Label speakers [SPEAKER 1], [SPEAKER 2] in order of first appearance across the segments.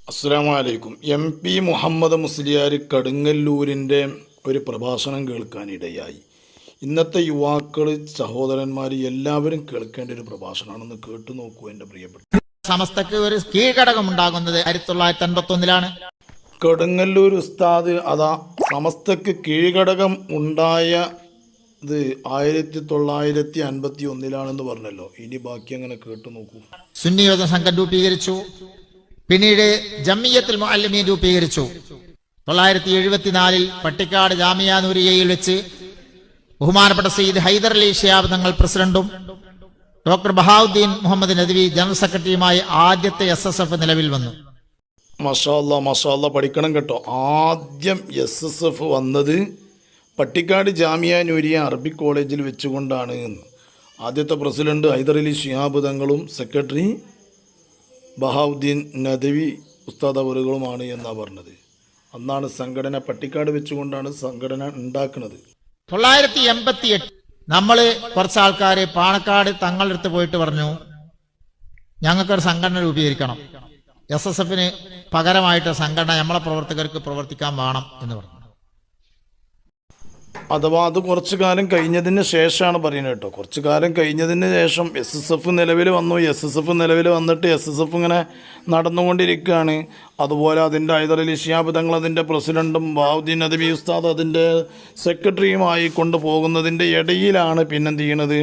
[SPEAKER 1] അസ്സലാമു അലൈക്കും. MP മുഹമ്മദ് മുസ്ലിയാർ കടുങ്ങല്ലൂരിൻ്റെ ഒരു പ്രഭാഷണം കേൾക്കാനിടയായി. ഇന്നത്തെ യുവാക്കൾ, സഹോദരന്മാർ എല്ലാവരും കേൾക്കേണ്ട ഒരു പ്രഭാഷണമാണെന്ന് കേട്ടു നോക്കൂ എൻ്റെ പ്രിയപ്പെട്ട.
[SPEAKER 2] സമസ്തക്ക് ഒരു കീഴ്ഘടകം ഉണ്ടാകുന്നത് 1951
[SPEAKER 1] കടുങ്ങല്ലൂർ ഉസ്താദ് അതാ സമസ്തക്ക് കീഴ്ഘടകം ഉണ്ടായത് 1951 പറഞ്ഞല്ലോ. ഇനി ബാക്കി അങ്ങനെ കേട്ടു നോക്കൂ.
[SPEAKER 2] സുന്നി യുവജന സംഘം രൂപീകരിച്ചു. പിന്നീട് ജമിയത്തുൽ മുഅല്ലിമീൻ രൂപീകരിച്ചു. 974 പട്ടിക്കാട് ജാമിയ നൂരിയയിൽ വെച്ച് ബഹുമാനപ്പെട്ട സയ്യിദ് ഹൈദർ അലി ശിഹാബ് തങ്ങൾ പ്രസിഡന്റും ഡോക്ടർ ബഹാവുദ്ദീൻ മുഹമ്മദ് നദ്വി ജനറൽ സെക്രട്ടറിയുമായി ആദ്യത്തെ SSF നിലവിൽ വന്നു.
[SPEAKER 1] മാഷാ അല്ലാ പഠിക്കണം കേട്ടോ. ആദ്യം SSF വന്നത് പട്ടിക്കാട് ജാമിയ നൂരിയ അറബിക് കോളേജിൽ വെച്ചുകൊണ്ടാണ്. ആദ്യത്തെ പ്രസിഡന്റ് ഹൈദർ അലി ശിഹാബ് തങ്ങളും സെക്രട്ടറി ബഹാവുദ്ദീൻ നദ്വി ഉസ്താദ് അവറുകളുമാണ് എന്നാണ് പറഞ്ഞത്. അന്നാണ് സംഘടന പട്ടിക്കാട് വെച്ചുകൊണ്ടാണ് സംഘടന ഉണ്ടാക്കുന്നത്.
[SPEAKER 2] 988 നമ്മള് കുറച്ച് ആൾക്കാര് പാണക്കാട് തങ്ങളുടെ അടുത്ത് പോയിട്ട് പറഞ്ഞു, ഞങ്ങൾക്കൊരു സംഘടന രൂപീകരിക്കണം, SSFന് പകരമായിട്ട് സംഘടന നമ്മളെ പ്രവർത്തകർക്ക് പ്രവർത്തിക്കാൻ വേണം എന്ന് പറഞ്ഞു.
[SPEAKER 1] അഥവാ അത് കുറച്ചു കാലം കഴിഞ്ഞതിന് ശേഷമാണ് പറയുന്നത് കേട്ടോ. കുറച്ചു കാലം കഴിഞ്ഞതിന് ശേഷം SSF നിലവിൽ വന്നു. SSF നിലവിൽ വന്നിട്ട് SSF ഇങ്ങനെ നടന്നുകൊണ്ടിരിക്കുകയാണ്. അതുപോലെ അതിൻ്റെ ഹൈദർ അലി ശിഹാബ് തങ്ങൾ അതിൻ്റെ പ്രസിഡൻറ്റും ബഹാവുദ്ദീൻ നദ്വി ഉസ്താദ് അതിൻ്റെ സെക്രട്ടറിയുമായി കൊണ്ടുപോകുന്നതിൻ്റെ ഇടയിലാണ് പിന്നെന്ത് ചെയ്യണത്,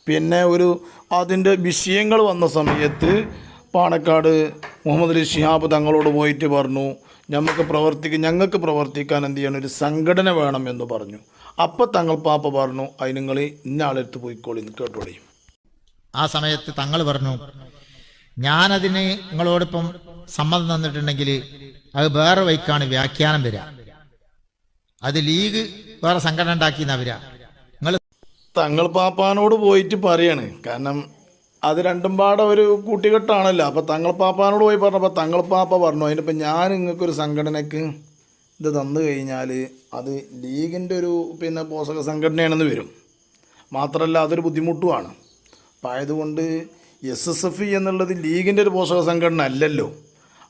[SPEAKER 1] പിന്നെ അതിൻ്റെ വിഷയങ്ങൾ വന്ന സമയത്ത് പാണക്കാട് മുഹമ്മദ് അലി ശിഹാബ് തങ്ങളോട് പോയിട്ട് പറഞ്ഞു, ഞങ്ങൾക്ക് പ്രവർത്തിക്കാൻ എന്ത് ചെയ്യണം, ഒരു സംഘടന വേണം എന്ന് പറഞ്ഞു. അപ്പം തങ്ങൾ പാപ്പ പറഞ്ഞു, അത് നിങ്ങൾ ഇന്ന ആളെടുത്ത് പോയിക്കോളി എന്ന് കേട്ടോളി.
[SPEAKER 2] ആ സമയത്ത് തങ്ങൾ പറഞ്ഞു, ഞാനതിന് നിങ്ങളോടൊപ്പം സമ്മതം തന്നിട്ടുണ്ടെങ്കിൽ അത് വേറെ വൈക്കാണ് വ്യാഖ്യാനം വരിക, അത് ലീഗ് വേറെ സംഘടന ഉണ്ടാക്കിയെന്നാ വരിക.
[SPEAKER 1] തങ്ങൾ പാപ്പാനോട് പോയിട്ട് പറയാണ്, കാരണം അത് രണ്ടും പാടെ ഒരു കൂട്ടിക്കെട്ടാണല്ലോ. അപ്പോൾ തങ്ങൾ പാപ്പാനോട് പോയി പറഞ്ഞപ്പോൾ തങ്ങൾ പാപ്പ പറഞ്ഞു, അതിനിപ്പോൾ ഞാൻ നിങ്ങൾക്കൊരു സംഘടനയ്ക്ക് ഇത് തന്നു കഴിഞ്ഞാൽ അത് ലീഗിൻ്റെ ഒരു പോഷക സംഘടനയാണെന്ന് വരും. മാത്രമല്ല അതൊരു ബുദ്ധിമുട്ടുമാണ്. അപ്പം ആയതുകൊണ്ട് SSF എന്നുള്ളത് ലീഗിൻ്റെ ഒരു പോഷക സംഘടന അല്ലല്ലോ,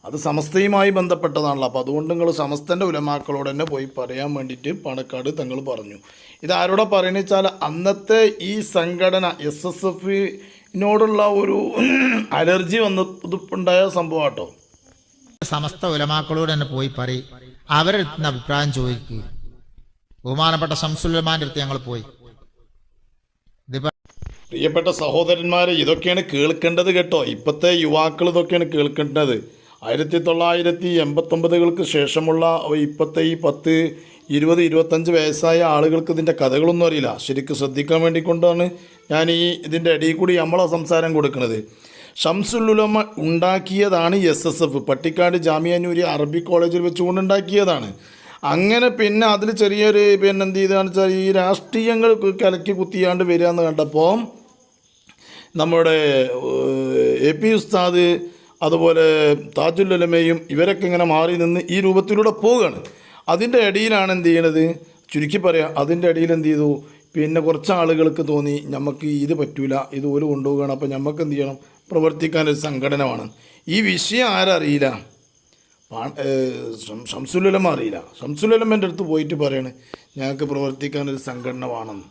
[SPEAKER 1] അത് സമസ്തയുമായി ബന്ധപ്പെട്ടതാണല്ലോ. അപ്പോൾ അതുകൊണ്ട് നിങ്ങൾ സമസ്തൻ്റെ ഉലമാക്കളോട് തന്നെ പോയി പറയാൻ വേണ്ടിയിട്ട് പാണക്കാട് തങ്ങൾ പറഞ്ഞു. ഇതാരോടെ പറയുന്നത് വെച്ചാൽ അന്നത്തെ ഈ സംഘടന SSFനോടുള്ള ഒരു അലർജി ഉണ്ടായ സംഭവം കേട്ടോ.
[SPEAKER 2] സമസ്ത ഉലമാക്കളോട് തന്നെ പോയി പറയും, അവരെടുത്തുന്ന അഭിപ്രായം ചോദിക്കുക. ബഹുമാനപ്പെട്ട ശംസുലുലമാന്റെ അടുത്ത് ഞങ്ങൾ പോയി.
[SPEAKER 1] പ്രിയപ്പെട്ട സഹോദരന്മാരെ, ഇതൊക്കെയാണ് കേൾക്കേണ്ടത് കേട്ടോ. ഇപ്പോഴത്തെ യുവാക്കൾ ഇതൊക്കെയാണ് കേൾക്കേണ്ടത്. 1989 ശേഷമുള്ള ഇപ്പോഴത്തെ ഈ 10, 20, 25 വയസ്സായ ആളുകൾക്ക് ഇതിൻ്റെ കഥകളൊന്നും അറിയില്ല. ശരിക്കും ശ്രദ്ധിക്കാൻ വേണ്ടിക്കൊണ്ടാണ് ഞാൻ ഇതിൻ്റെ ഇടയിൽ കൂടി നമ്മളെ സംസാരം കൊടുക്കുന്നത്. ഷംസുലുലമ ഉണ്ടാക്കിയതാണ് SSF. പട്ടിക്കാട് ജാമിയ നൂരിയ അറബിക് കോളേജിൽ വെച്ചുകൊണ്ട് ഉണ്ടാക്കിയതാണ്. അങ്ങനെ പിന്നെ അതിൽ ചെറിയൊരു എന്ത് ചെയ്താണെന്ന് വെച്ചാൽ ഈ രാഷ്ട്രീയങ്ങൾ കലക്കി കുത്തിയാണ്ട് വരിക എന്ന് കണ്ടപ്പോൾ നമ്മുടെ AP ഉസ്താദ് അതുപോലെ താജുൽ ഉലമയും ഇവരൊക്കെ ഇങ്ങനെ മാറി നിന്ന് ഈ രൂപത്തിലൂടെ പോവുകയാണ്. അതിൻ്റെ ഇടയിലാണ് എന്ത് ചെയ്യണത്, ചുരുക്കി പറയാം, അതിൻ്റെ ഇടയിൽ എന്ത് ചെയ്തു, പിന്നെ കുറച്ച് ആളുകൾക്ക് തോന്നി നമുക്ക് ഇത് പറ്റൂല, ഇത് ഓല് കൊണ്ടുപോവുകയാണ്, അപ്പോൾ നമുക്ക് എന്ത് ചെയ്യണം, പ്രവർത്തിക്കാനൊരു സംഘടന വേണം. ഈ വിഷയം ആരറിയില്ല, ഷംസുലുലമ അറിയില്ല. ഷംസുലുലമൻ്റെ അടുത്ത് പോയിട്ട് പറയണ് ഞങ്ങൾക്ക് പ്രവർത്തിക്കാനൊരു സംഘടന വേണമെന്ന്.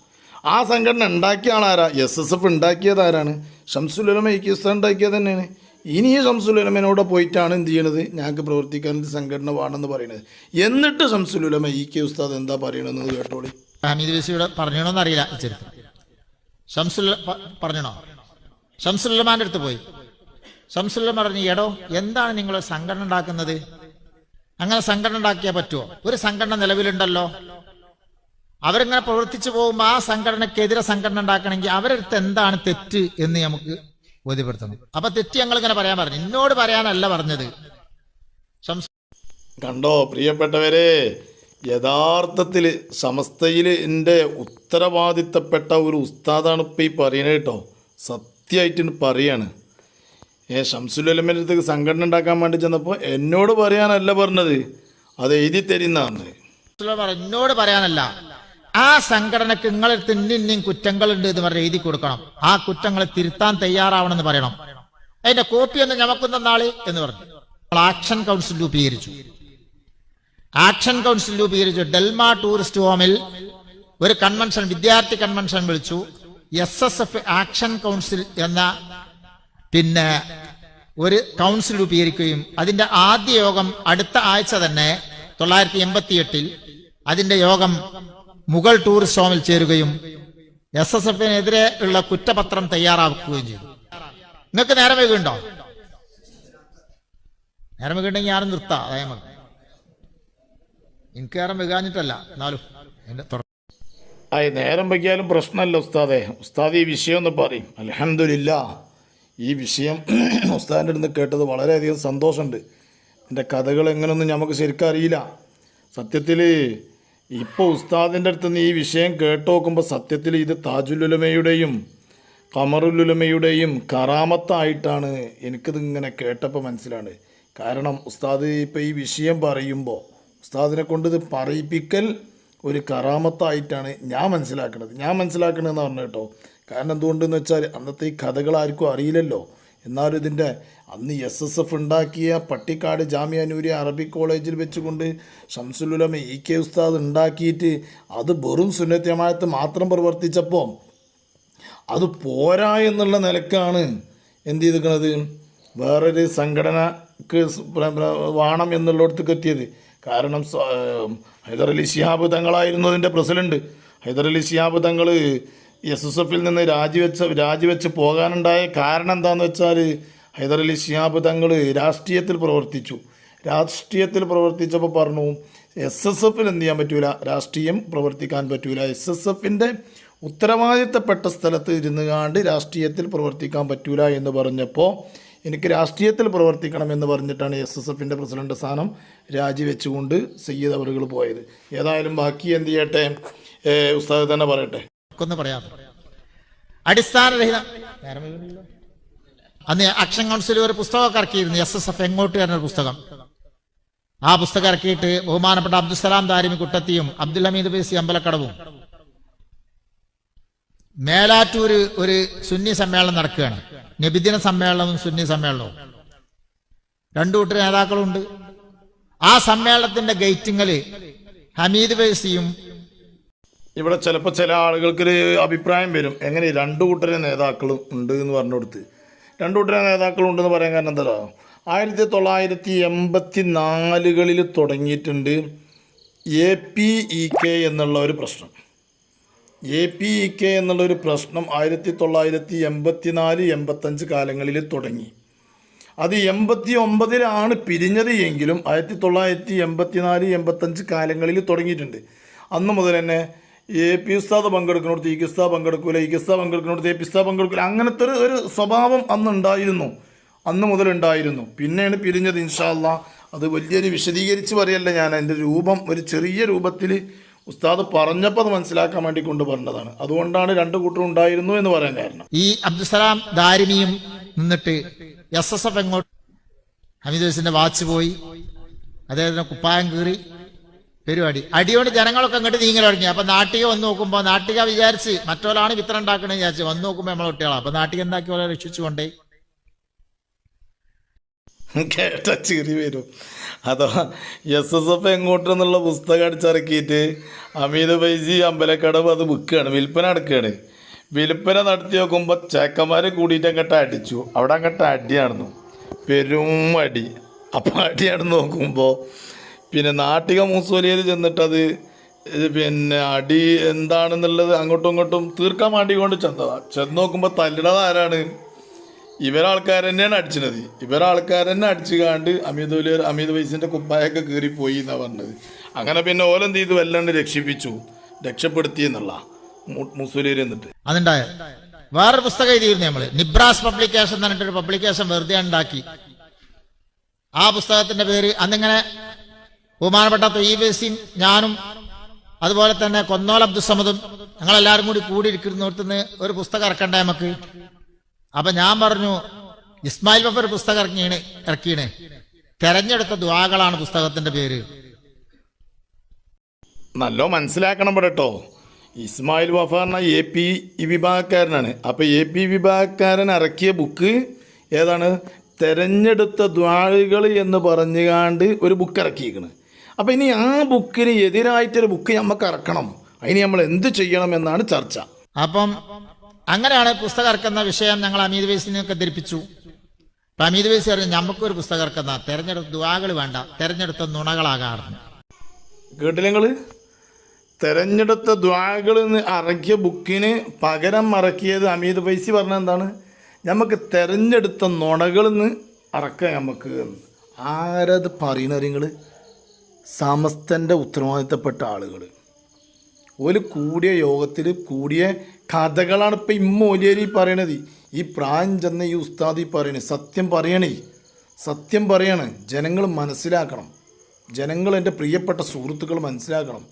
[SPEAKER 1] ആ സംഘടന ഉണ്ടാക്കിയ ആളാരാ? SSF ഉണ്ടാക്കിയത് ആരാണ്? ഷംസുലുലമ ഉസ്താദ് ഉണ്ടാക്കിയത് തന്നെയാണ്. ഇനി ഈ ഷംസുലുലമനോട് പോയിട്ടാണ് എന്ത് ചെയ്യണത്, ഞങ്ങൾക്ക് പ്രവർത്തിക്കാനൊരു സംഘടന വേണമെന്ന് പറയുന്നത്. എന്നിട്ട് ഷംസുലുലമ ഉസ്താദ് എന്താ പറയണമെന്ന് കേട്ടോളി.
[SPEAKER 2] ഹമീദ് വിസിയുടെ പറഞ്ഞോന്ന് അറിയില്ല ചരിത്രം. പറഞ്ഞോ, ഷംസുലുലമാന്റെ അടുത്ത് പോയി. ഷംസുലുലമ പറഞ്ഞു, എടോ എന്താണ് നിങ്ങൾ സംഘടന ഉണ്ടാക്കുന്നത്, അങ്ങനെ സംഘടന ഉണ്ടാക്കിയാൽ പറ്റുമോ? ഒരു സംഘടന നിലവിലുണ്ടല്ലോ, അവരിങ്ങനെ പ്രവർത്തിച്ചു പോകുമ്പോൾ ആ സംഘടനക്കെതിരെ സംഘടന ഉണ്ടാക്കണമെങ്കിൽ അവരടുത്ത് എന്താണ് തെറ്റ് എന്ന് നമുക്ക് ബോധ്യപ്പെടുത്തണം. അപ്പൊ തെറ്റ് ഞങ്ങൾ ഇങ്ങനെ പറയാൻ പറഞ്ഞു, എന്നോട് പറയാനല്ല പറഞ്ഞത്.
[SPEAKER 1] കണ്ടോ പ്രിയപ്പെട്ടവരെ, യഥാർത്ഥത്തിൽ സമസ്തയിൽ എൻ്റെ ഉത്തരവാദിത്തപ്പെട്ട ഒരു ഉസ്താദാണ് ഇപ്പോൾ ഈ പറയുന്നത് കേട്ടോ. സത്യമായിട്ട് പറയാണ്. ഷംസുലുലമൻ്റെ അടുത്ത് സംഘടന ഉണ്ടാക്കാൻ വേണ്ടി ചെന്നപ്പോൾ എന്നോട് പറയാനല്ല പറഞ്ഞത്, അത് എഴുതി തരുന്നതാണ്.
[SPEAKER 2] എന്നോട് പറയാനല്ല, ആ സംഘടനക്ക് നിങ്ങളടുത്ത് ഇന്നിന്നും കുറ്റങ്ങളുണ്ട് എന്ന് പറഞ്ഞ് എഴുതി കൊടുക്കണം. ആ കുറ്റങ്ങളെ തിരുത്താൻ തയ്യാറാവണമെന്ന് പറയണം. അതിന്റെ കോപ്പി ഒന്ന് ഞമക്കുന്ന നാള് എന്ന് പറഞ്ഞു. ആക്ഷൻ കൗൺസിൽ രൂപീകരിച്ചു. ആക്ഷൻ കൗൺസിൽ രൂപീകരിച്ചു. ഡെൽമ ടൂറിസ്റ്റ് ഹോമിൽ ഒരു കൺവെൻഷൻ, വിദ്യാർത്ഥി കൺവെൻഷൻ വിളിച്ചു. SSF ആക്ഷൻ കൗൺസിൽ എന്ന ഒരു കൗൺസിൽ രൂപീകരിക്കുകയും അതിന്റെ ആദ്യ യോഗം അടുത്ത ആഴ്ച തന്നെ 1988 അതിന്റെ യോഗം മുഗൾ ടൂറിസ്റ്റ് ഹോമിൽ ചേരുകയും SSFനെതിരെ ഉള്ള കുറ്റപത്രം തയ്യാറാക്കുകയും ചെയ്തു. നിങ്ങൾക്ക് നേരം വൈകുണ്ടോ? നേരം വൈകുണ്ടെങ്കിൽ ഞാനും നിർത്താം. അതായത് എനിക്ക് നേരം വൈകാഞ്ഞിട്ടല്ല, എന്നാലും
[SPEAKER 1] നേരം വൈകിയാലും പ്രശ്നമല്ല ഉസ്താദെ. ഉസ്താദ് ഈ വിഷയം ഒന്ന് പറയും. അൽഹംദുലില്ലാ, ഈ വിഷയം ഉസ്താദിൻ്റെ അടുത്ത് കേട്ടത് വളരെയധികം സന്തോഷമുണ്ട്. എൻ്റെ കഥകൾ എങ്ങനെയൊന്നും നമുക്ക് ശരിക്കും അറിയില്ല. സത്യത്തിൽ ഇപ്പോൾ ഉസ്താദിൻ്റെ അടുത്ത് നിന്ന് ഈ വിഷയം കേട്ട് നോക്കുമ്പോൾ സത്യത്തിൽ ഇത് താജുലുലമയുടെയും ഖമറുലുലമയുടെയും കറാമത്തായിട്ടാണ് എനിക്കിത് ഇങ്ങനെ കേട്ടപ്പോൾ മനസ്സിലാണ്. കാരണം ഉസ്താദ് ഇപ്പോൾ ഈ വിഷയം പറയുമ്പോൾ ഉസ്താദിനെ കൊണ്ട് ഇത് പറയിപ്പിക്കൽ ഒരു കറാമത്തായിട്ടാണ് ഞാൻ മനസ്സിലാക്കണതെന്ന് പറഞ്ഞു കേട്ടോ. കാരണം എന്തുകൊണ്ടെന്ന് വെച്ചാൽ അന്നത്തെ ഈ കഥകൾ ആർക്കും അറിയില്ലല്ലോ. എന്നാലും ഇതിൻ്റെ അന്ന് SSF ഉണ്ടാക്കിയ പട്ടിക്കാട് ജാമിയ നൂരിയ അറബിക് കോളേജിൽ വെച്ചുകൊണ്ട് ഷംസുലുലമ EK ഉസ്താദ് ഉണ്ടാക്കിയിട്ട് അത് വെറും സുന്നത്ത് ജമാഅത്ത് മാത്രം പ്രവർത്തിച്ചപ്പോൾ അത് പോരാ എന്നുള്ള നിലക്കാണ് എന്ത് ചെയ്തിരിക്കുന്നത്, വേറൊരു സംഘടനക്ക് വേണം എന്നുള്ളിടത്തേക്ക് എത്തിയത്. കാരണം ഹൈദരലി ശിഹാബ് തങ്ങളായിരുന്നു അതിൻ്റെ പ്രസിഡന്റ്. ഹൈദരലി ശിഹാബ് തങ്ങൾ SSFൽ നിന്ന് രാജിവെച്ച് പോകാനുണ്ടായ കാരണം എന്താണെന്ന് വെച്ചാൽ ഹൈദരലി ശിഹാബ് തങ്ങൾ രാഷ്ട്രീയത്തിൽ പ്രവർത്തിച്ചപ്പോൾ പറഞ്ഞു SSFൽ എന്ത് ചെയ്യാൻ പറ്റൂല, രാഷ്ട്രീയം പ്രവർത്തിക്കാൻ പറ്റൂല. SSFൻ്റെ ഉത്തരവാദിത്തപ്പെട്ട സ്ഥലത്ത് ഇരുന്ന് കാണ്ട് രാഷ്ട്രീയത്തിൽ പ്രവർത്തിക്കാൻ പറ്റൂല എന്ന് പറഞ്ഞപ്പോൾ എനിക്ക് രാഷ്ട്രീയത്തിൽ പ്രവർത്തിക്കണം എന്ന് പറഞ്ഞിട്ടാണ് SSFൻ്റെ പ്രസിഡന്റ് സ്ഥാനം രാജിവെച്ചുകൊണ്ട് സയ്യിദ് അവറുകൾ പോയത്. ഏതായാലും ബാക്കി എന്ത് ചെയ്യട്ടെ, ഉസ്താദ് തന്നെ പറയട്ടെ.
[SPEAKER 2] പറയാം. അടിസ്ഥാനരഹിതം അന്ന് ആക്ഷൻ കൗൺസിൽ ഒരു പുസ്തകമൊക്കെ ഇറക്കിയിരുന്നു, SSF എങ്ങോട്ട് എന്നൊരു പുസ്തകം. ആ പുസ്തകം ഇറക്കിയിട്ട് ബഹുമാനപ്പെട്ട അബ്ദുസലാം ദാരിമി കുട്ടത്തിയും അബ്ദുൽ ഹമീദ് ബൈസി അമ്പലക്കടവും മേലാറ്റൂര് ഒരു സുന്നി സമ്മേളനം നടക്കുകയാണ്. നബിദിന സമ്മേളനവും സുന്നി സമ്മേളനവും, രണ്ടു കൂട്ടർ നേതാക്കളുണ്ട്. ആ സമ്മേളനത്തിന്റെ ഗേറ്റിങ്ങല് ഹമീദ് ബൈസിയും
[SPEAKER 1] ഇവിടെ ചിലപ്പോൾ ചില ആളുകൾക്കൊരു അഭിപ്രായം വരും, എങ്ങനെ രണ്ടു കൂട്ടരെ നേതാക്കൾ ഉണ്ട് എന്ന് പറഞ്ഞു കൊടുത്ത്. രണ്ടു കൂട്ടരെ നേതാക്കളുണ്ടെന്ന് പറയാൻ കാരണം എന്താ, 1984 തുടങ്ങിയിട്ടുണ്ട് APEK എന്നുള്ള ഒരു പ്രശ്നം. APEK എന്നുള്ളൊരു പ്രശ്നം 1984-85 കാലങ്ങളിൽ തുടങ്ങി. അത് 89 പിരിഞ്ഞത് എങ്കിലും 1984-85 കാലങ്ങളിൽ തുടങ്ങിയിട്ടുണ്ട്. അന്ന് മുതൽ തന്നെ AP ഉസ്താദ് പങ്കെടുക്കുന്നിടത്ത് EK ഉസ്താദ് പങ്കെടുക്കൂല, EK ഉസ്താദ് പങ്കെടുക്കുന്നിടത്ത് AP ഉസ്താദ് പങ്കെടുക്കൂല. അങ്ങനത്തെ ഒരു സ്വഭാവം അന്ന് മുതലുണ്ടായിരുന്നു. പിന്നെയാണ് പിരിഞ്ഞത്. ഇൻഷാ അല്ലാഹ് അത് വലിയൊരു വിശദീകരിച്ച് പറയല്ല ഞാൻ, അതിൻ്റെ രൂപം ഒരു ചെറിയ രൂപത്തിൽ ഉസ്താദ് പറഞ്ഞപ്പോൾ അത് മനസ്സിലാക്കാൻ വേണ്ടി കൊണ്ട് പറഞ്ഞതാണ്. അതുകൊണ്ടാണ് രണ്ടു കൂട്ടരും ഉണ്ടായിരുന്നു എന്ന് പറയാൻ കാരണം.
[SPEAKER 2] ഈ അബ്ദുസലാം ദാരിമിയും നിന്നിട്ട് SSF എങ്ങോട്ട്, ഹമീദ് ബൈസിന്റെ വാച്ച് പോയി, അദ്ദേഹത്തിന് കുപ്പായം കീറി പരിപാടി. അടിയോട് ജനങ്ങളൊക്കെ അങ്ങോട്ട് നീങ്ങൽ തുടങ്ങി. അപ്പൊ നാട്ടിക വന്ന് നോക്കുമ്പോൾ നാട്ടിക വിചാരിച്ച് മറ്റൊരാളാണ് വിത്തനം ഉണ്ടാക്കണമെന്ന് വിചാരിച്ച് വന്ന് നോക്കുമ്പോൾ നമ്മളെ കുട്ടികളാണ്. അപ്പൊ നാട്ടിക എന്താക്കി പോലെ രക്ഷിച്ചുകൊണ്ടേ
[SPEAKER 1] കേട്ട ചിരി വരും. അഥവാ SSF എങ്ങോട്ടെന്നുള്ള പുസ്തകം അടിച്ചിറക്കിയിട്ട് ഹമീദ് ബൈസി അമ്പലക്കടവ് അത് വിൽക്കുകയാണ്, വിൽപ്പന നടക്കുകയാണ്. വിൽപ്പന നടത്തി നോക്കുമ്പോൾ ചേക്കന്മാർ കൂടിയിട്ട് അങ്ങോട്ട് അടിച്ചു. അവിടെ അങ്ങോട്ട് അടിയാണെന്നു, പെരും അടി. അപ്പം അടിയാണെന്ന് നോക്കുമ്പോൾ നാട്ടിക മൂസോലിയിൽ ചെന്നിട്ടത് അടി എന്താണെന്നുള്ളത് അങ്ങോട്ടും ഇങ്ങോട്ടും തീർക്കാൻ വേണ്ടി കൊണ്ട് ചെന്ന് നോക്കുമ്പോൾ തല്ലിടത് ആരാണ്? ഇവരാൾക്കാർ തന്നെയാണ് അടിച്ചത്. ഇവരാൾക്കാർ തന്നെ അടിച്ചു കാണ്ട് ഹമീദ് ബൈസിൻ്റെ കുപ്പായൊക്കെ കീറിപ്പോയി എന്നാണ് പറഞ്ഞത്. അങ്ങനെ ഓലെന്ത് ചെയ്തു, വല്ലാണ്ട് രക്ഷപ്പെടുത്തി എന്നുള്ള മുസൂലിയിൽ എന്നിട്ട്
[SPEAKER 2] അതുണ്ടായ വേറൊരു പുസ്തകം എഴുതിയിരുന്നു നമ്മള്, നിബ്രാസ് പബ്ലിക്കേഷൻ എന്ന് പറഞ്ഞിട്ടൊരു പബ്ലിക്കേഷൻ വെറുതെ ഉണ്ടാക്കി. ആ പുസ്തകത്തിന്റെ പേര് അന്നിങ്ങനെ ബഹുമാനപ്പെട്ട തൊയ്യബേസിയും ഞാനും അതുപോലെ തന്നെ കൊന്നോൽ അബ്ദുസമദും ഞങ്ങളെല്ലാവരും കൂടി ഇരിക്കുന്നിടത്തുനിന്ന് ഒരു പുസ്തകം ഇറക്കണ്ടേ നമുക്ക്. അപ്പൊ ഞാൻ പറഞ്ഞു, ഇസ്മായിൽ ബഫർ ഒരു പുസ്തകം ഇറക്കിയാണ്, തെരഞ്ഞെടുത്ത ദുആകളാണ് പുസ്തകത്തിന്റെ പേര്.
[SPEAKER 1] നല്ലോ മനസ്സിലാക്കണം കേട്ടോ. ഇസ്മായിൽ വഫ പറഞ്ഞ AP വിഭാഗക്കാരനാണ്. അപ്പോൾ AP വിഭാഗക്കാരൻ ഇറക്കിയ ബുക്ക് ഏതാണ്? തെരഞ്ഞെടുത്ത ദ്വാഴുകൾ എന്ന് പറഞ്ഞുകാണ്ട് ഒരു ബുക്ക് ഇറക്കിയിരിക്കണ്. അപ്പോൾ ഇനി ആ ബുക്കിന് എതിരായിട്ടൊരു ബുക്ക് നമുക്ക് ഇറക്കണം. അതിന് നമ്മൾ എന്ത് ചെയ്യണം എന്നാണ് ചർച്ച.
[SPEAKER 2] അപ്പം അങ്ങനെയാണ് പുസ്തകം ഇറക്കുന്ന വിഷയം ഞങ്ങൾ അമീദ് വൈസിനെയൊക്കെ ധരിപ്പിച്ചു. അപ്പം അമീദ് വൈസി പറഞ്ഞു നമുക്കൊരു പുസ്തകം ഇറക്കുന്ന തെരഞ്ഞെടുത്ത ദുആകൾ വേണ്ട, തെരഞ്ഞെടുത്ത നുണകളാകാറുണ്ട്.
[SPEAKER 1] കേട്ടില്ല നിങ്ങൾ? തെരഞ്ഞെടുത്ത ദ്വാകൾ എന്ന് ഇറക്കിയ ബുക്കിന് പകരം ഇറക്കിയത് അമീദ് ഫൈസി പറഞ്ഞ എന്താണ്, നമുക്ക് തെരഞ്ഞെടുത്ത നുണകളിൽ നിന്ന് ഇറക്കാം നമുക്ക്. ആരത് പറയുന്നത്? നിങ്ങൾ സമസ്തൻ്റെ ഉത്തരവാദിത്തപ്പെട്ട ആളുകൾ ഒരു കൂടിയ യോഗത്തിൽ കൂടിയ കഥകളാണ് ഇപ്പം ഇമ്മോലിയേരി പറയണത്. ഈ പ്രായം ചെന്ന ഈ ഉസ്താദി പറയണേ സത്യം പറയാണ്. ജനങ്ങൾ മനസ്സിലാക്കണം. ജനങ്ങൾ, എൻ്റെ പ്രിയപ്പെട്ട സുഹൃത്തുക്കൾ മനസ്സിലാക്കണം.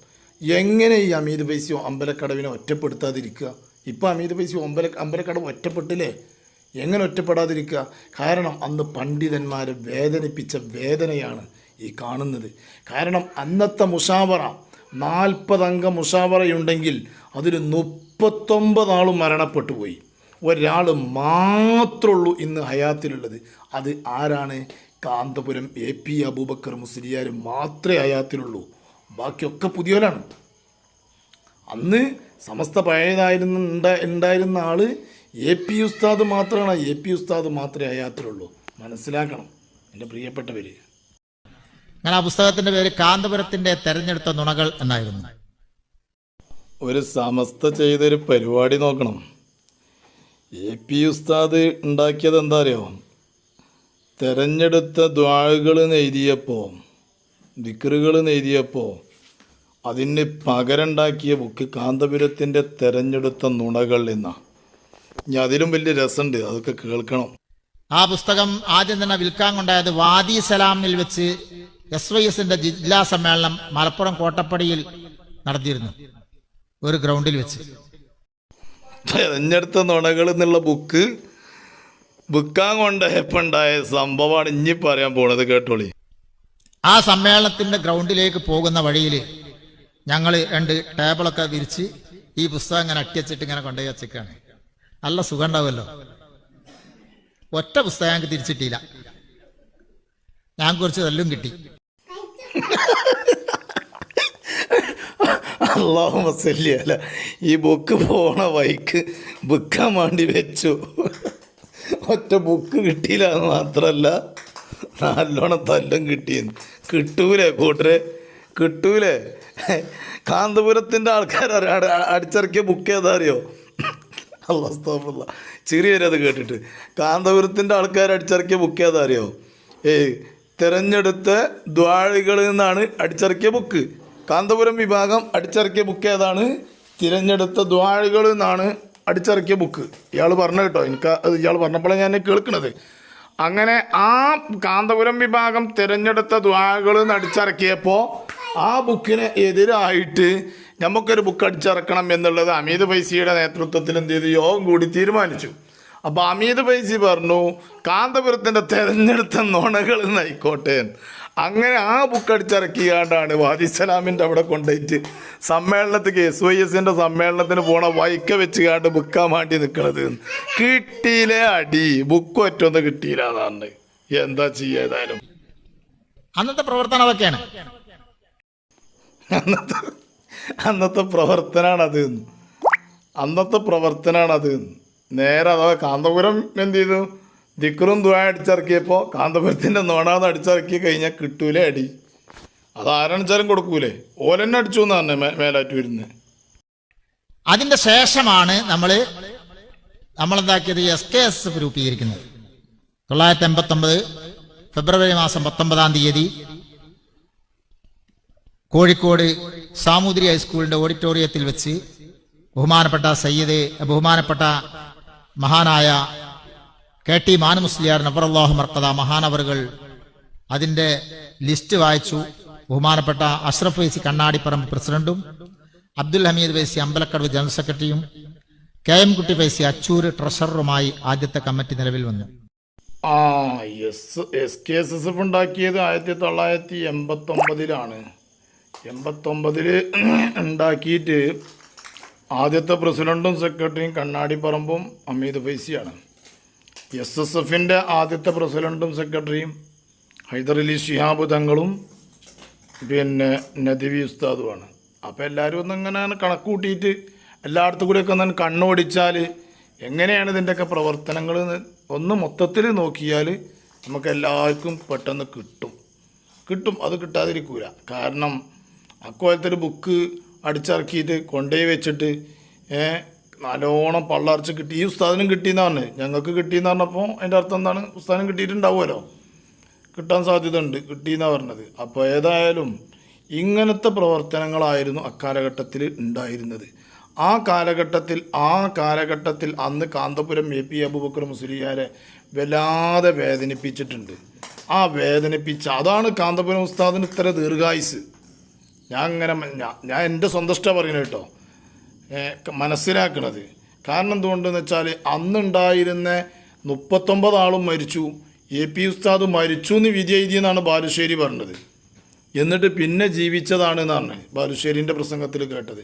[SPEAKER 1] എങ്ങനെ ഈ അമീദ് ഫൈസി അമ്പലക്കടവിനെ ഒറ്റപ്പെടുത്താതിരിക്കുക? ഇപ്പം അമീദ് ഫൈസി അമ്പലക്കടവ് ഒറ്റപ്പെട്ടില്ലേ? എങ്ങനെ ഒറ്റപ്പെടാതിരിക്കുക? കാരണം അന്ന് പണ്ഡിതന്മാരെ വേദനിപ്പിച്ച വേദനയാണ് ഈ കാണുന്നത്. കാരണം അന്നത്തെ മുഷാവറ 40 അംഗ മുഷാവറയുണ്ടെങ്കിൽ അതിൽ 39 ആളും മരണപ്പെട്ടു പോയി. ഒരാൾ മാത്രമുള്ളൂ ഇന്ന് ഹയാത്തിലുള്ളത്. അത് ആരാണ്? കാന്തപുരം AP അബൂബക്കർ മുസ്ലിയാർ മാത്രമേ ഹയാത്തിലുള്ളൂ. ബാക്കിയൊക്കെ പുതിയവരാണ്. അന്ന് സമസ്ത ഉണ്ടായിരുന്ന ആൾ AP ഉസ്താദ് മാത്രമാണ്. AP ഉസ്താദ് മാത്രമേ ഹയാത്തിലുള്ളൂ. മനസ്സിലാക്കണം എൻ്റെ പ്രിയപ്പെട്ടവർ.
[SPEAKER 2] അങ്ങനെ ആ പുസ്തകത്തിന്റെ പേര് കാന്തപുരത്തിന്റെ തെരഞ്ഞെടുത്ത നുണകൾ എന്നായിരുന്നു.
[SPEAKER 1] ഒരു സമസ്ത ചെയ്തൊരു പരിപാടി നോക്കണം. AP ഉസ്താദ് ഉണ്ടാക്കിയത് എന്താ അറിയോ? തെരഞ്ഞെടുത്ത ദ്വാകൾ എഴുതിയപ്പോൾ, ദിക്റുകൾ എഴുതിയപ്പോൾ അതിന് പകരമുണ്ടാക്കിയ ബുക്ക് കാന്തപുരത്തിൻ്റെ തെരഞ്ഞെടുത്ത നുണകൾ എന്നാണ്. ഇനി അതിലും വലിയ രസമുണ്ട്, അതൊക്കെ കേൾക്കണം.
[SPEAKER 2] ആ പുസ്തകം ആദ്യം തന്നെ വിൽക്കാൻ കൊണ്ടായത് വാദി സലാമിൽ വെച്ച് SYSന്റെ ജില്ലാ സമ്മേളനം മലപ്പുറം കോട്ടപ്പടിയിൽ നടത്തിയിരുന്നു, ഒരു ഗ്രൗണ്ടിൽ വെച്ച്.
[SPEAKER 1] തെരഞ്ഞെടുത്ത നുണകൾ എന്നുള്ള ബുക്ക് വിൽക്കാൻ കൊണ്ടപ്പോൾ ഉണ്ടായ സംഭവമാണ് ഇനി പറയാൻ പോണത്. കേട്ടോളി.
[SPEAKER 2] ആ സമ്മേളനത്തിന്റെ ഗ്രൗണ്ടിലേക്ക് പോകുന്ന വഴിയിൽ ഞങ്ങൾ 2 ടേബിളൊക്കെ വിരിച്ച് ഈ പുസ്തകം ഇങ്ങനെ അട്ടിവച്ചിട്ട് ഇങ്ങനെ കൊണ്ടുപോയി വച്ചേക്കാണ്. നല്ല സുഖം ഉണ്ടാവുമല്ലോ. ഒറ്റ പുസ്തകം ഞങ്ങൾക്ക് തിരിച്ചിട്ടില്ല. ഞാൻ കുറച്ച് തല്ലും കിട്ടി.
[SPEAKER 1] അല്ലാഹുമ്മ സല്ലി അലാ. ഈ ബുക്ക് പോണ വഴിക്ക് വിൽക്കാൻ വേണ്ടി വെച്ചു. ഒറ്റ ബുക്ക് കിട്ടിയില്ല എന്ന് മാത്രമല്ല, നല്ലോണം തല്ലും കിട്ടിയെന്ന്. കിട്ടൂലേ കൂട്ടരെ? കിട്ടൂലേ? കാന്തപുരത്തിൻ്റെ ആൾക്കാർ അടിച്ചിറക്കിയ ബുക്ക് ഏതാ അറിയോ? അല്ലാഹുസ്തഗ്ഫിറുള്ള. ചിരി വരെ അത് കേട്ടിട്ട്. കാന്തപുരത്തിൻ്റെ ആൾക്കാർ അടിച്ചിറക്കിയ ബുക്ക് ഏതാ അറിയോ? തെരഞ്ഞെടുത്ത ദ്വാഴികളിൽ നിന്നാണ് അടിച്ചിറക്കിയ ബുക്ക്. കാന്തപുരം വിഭാഗം അടിച്ചിറക്കിയ ബുക്ക് ഏതാണ്? തിരഞ്ഞെടുത്ത ദ്വാഴികളിൽ നിന്നാണ് അടിച്ചിറക്കിയ ബുക്ക്. ഇയാൾ പറഞ്ഞു കേട്ടോ, എനിക്ക് ഇയാൾ പറഞ്ഞപ്പോഴാണ് ഞാൻ കേൾക്കുന്നത്. അങ്ങനെ ആ കാന്തപുരം വിഭാഗം തിരഞ്ഞെടുത്ത ദ്വാഴികളിൽ നിന്ന് അടിച്ചിറക്കിയപ്പോൾ ആ ബുക്കിന് എതിരായിട്ട് നമുക്കൊരു ബുക്ക് അടിച്ചിറക്കണം എന്നുള്ളത് അമീദ് ഫൈസിയുടെ നേതൃത്വത്തിൽ എന്ത് ചെയ്തു? യോഗം കൂടി തീരുമാനിച്ചു. അപ്പോൾ അമീദ് ഫൈസി പറഞ്ഞു കാന്തപുരത്തിൻ്റെ തെരഞ്ഞെടുത്ത നുണകൾ എന്നായിക്കോട്ടെ. അങ്ങനെ ആ ബുക്ക് അടിച്ചിറക്കിയാണ്ടാണ് വാദിസലാമിൻ്റെ അവിടെ കൊണ്ടുപോയിട്ട് സമ്മേളനത്തിക്ക് SYSന്റെ സമ്മേളനത്തിന് പോണ വൈക്ക വെച്ചുകാണ്ട് ബുക്കാൻ വേണ്ടി നിൽക്കണത്. കിട്ടിയില്ലേ അടി? ബുക്ക് ഒറ്റൊന്നും കിട്ടിയില്ല എന്നാണ്. എന്താ ചെയ്യേതായാലും
[SPEAKER 2] അന്നത്തെ പ്രവർത്തനം അതൊക്കെയാണ്.
[SPEAKER 1] അന്നത്തെ പ്രവർത്തനാണത്. നേരെ അഥവാ കാന്തപുരം എന്ത് ചെയ്തു? ദിക്റും ദുആ അടിച്ചിറക്കിയപ്പോൾ കാന്തപുരത്തിൻ്റെ നോണാന്ന് അടിച്ചിറക്കി കഴിഞ്ഞാൽ കിട്ടൂലേ അടി? അത് ആരാണിച്ചാലും കൊടുക്കൂലേ? ഓലെന്നെ അടിച്ചു എന്നാണ് മേലാറ്റ് വരുന്നത്.
[SPEAKER 2] അതിന്റെ ശേഷമാണ് നമ്മളെന്താക്കിയത്? SKSF രൂപീകരിക്കുന്നത്. 1989 ഫെബ്രുവരി മാസം 19-ാം തീയതി കോഴിക്കോട് സാമൂതിരി ഹൈസ്കൂളിന്റെ ഓഡിറ്റോറിയത്തിൽ വെച്ച് ബഹുമാനപ്പെട്ട മഹാനായ KT മാനുമുസ്ലിയാർ നബറല്ലാഹു മർക്കദ മഹാനവറുകൾ അതിന്റെ ലിസ്റ്റ് വായിച്ചു. ബഹുമാനപ്പെട്ട അഷ്റഫ് ഫൈസി കണ്ണാടിപ്പറമ്പ് പ്രസിഡന്റും അബ്ദുൽ ഹമീദ് ഫൈസി അമ്പലക്കടവ് ജനറൽ സെക്രട്ടറിയും KM കുട്ടി ഫൈസി അച്ചൂർ ട്രഷററുമായി ആദ്യത്തെ കമ്മിറ്റി നിലവിൽ വന്നു.
[SPEAKER 1] SKSF ഉണ്ടാക്കിയത് 1989-ലാണ്. 89-ൽ ഉണ്ടാക്കിയിട്ട് ആദ്യത്തെ പ്രസിഡന്റും സെക്രട്ടറിയും കണ്ണാടിപ്പറമ്പും അമീദ് ഫൈസിയാണ്. SSFൻ്റെ ആദ്യത്തെ പ്രസിഡൻറ്റും സെക്രട്ടറിയും ഹൈദരലി ശിഹാബ് തങ്ങളും പിന്നെ നദവി ഉസ്താദുമാണ്. അപ്പോൾ എല്ലാവരും ഒന്നിങ്ങനെ കണക്ക് കൂട്ടിയിട്ട് എല്ലായിടത്തും കൂടിയൊക്കെ ഒന്ന് കണ്ണോടിച്ചാൽ എങ്ങനെയാണ് ഇതിൻ്റെയൊക്കെ പ്രവർത്തനങ്ങൾ ഒന്ന് മൊത്തത്തിൽ നോക്കിയാൽ നമുക്ക് എല്ലാവർക്കും പെട്ടെന്ന് കിട്ടും. അത് കിട്ടാതിരിക്കൂല. കാരണം അക്കോലത്തെ ഒരു ബുക്ക് അടിച്ചിറക്കിയിട്ട് കൊണ്ടുപോയി വെച്ചിട്ട് നല്ലോണം പള്ളർച്ച് കിട്ടി. ഈ ഉസ്താദിനും കിട്ടിയെന്നാണ്, ഞങ്ങൾക്ക് കിട്ടിയെന്ന് പറഞ്ഞപ്പോൾ അതിൻ്റെ അർത്ഥം എന്താണ്? ഉസ്താദിനും കിട്ടിയിട്ടുണ്ടാവുമല്ലോ, കിട്ടാൻ സാധ്യത ഉണ്ട്, കിട്ടിയെന്നാണ് പറഞ്ഞത്. അപ്പോൾ ഏതായാലും ഇങ്ങനത്തെ പ്രവർത്തനങ്ങളായിരുന്നു അക്കാലഘട്ടത്തിൽ ഉണ്ടായിരുന്നത്. ആ കാലഘട്ടത്തിൽ അന്ന് കാന്തപുരം AP അബൂബക്കർ മുസ്ലിയാരെ വല്ലാതെ വേദനിപ്പിച്ചിട്ടുണ്ട്. ആ വേദനിപ്പിച്ച അതാണ് കാന്തപുരം ഉസ്താദിന് ഇത്ര ദീർഘായുസ്. ഞാൻ എൻ്റെ സ്വന്തം പറയുന്നത് കേട്ടോ, മനസ്സിലാക്കണത്. കാരണം എന്തുകൊണ്ടെന്ന് വെച്ചാൽ അന്നുണ്ടായിരുന്ന 39 ആളും മരിച്ചു, AP ഉസ്താദ് മരിച്ചു എന്ന് വിധി എഴുതിയെന്നാണ് ബാലുശ്ശേരി പറഞ്ഞത്. എന്നിട്ട് പിന്നെ ജീവിച്ചതാണെന്നാണ് ബാലുശ്ശേരിൻ്റെ പ്രസംഗത്തിൽ കേട്ടത്.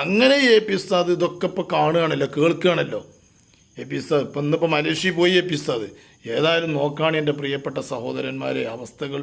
[SPEAKER 1] അങ്ങനെ AP ഉസ്താദ് ഇതൊക്കെ ഇപ്പോൾ കാണുകയാണല്ലോ, കേൾക്കുകയാണല്ലോ. AP ഉസ്താദ് ഇപ്പം ഇന്നിപ്പോൾ മലേഷ്യയിൽ പോയി AP ഉസ്താദ്. ഏതായാലും നോക്കുകയാണ് എൻ്റെ പ്രിയപ്പെട്ട സഹോദരന്മാരെ അവസ്ഥകൾ.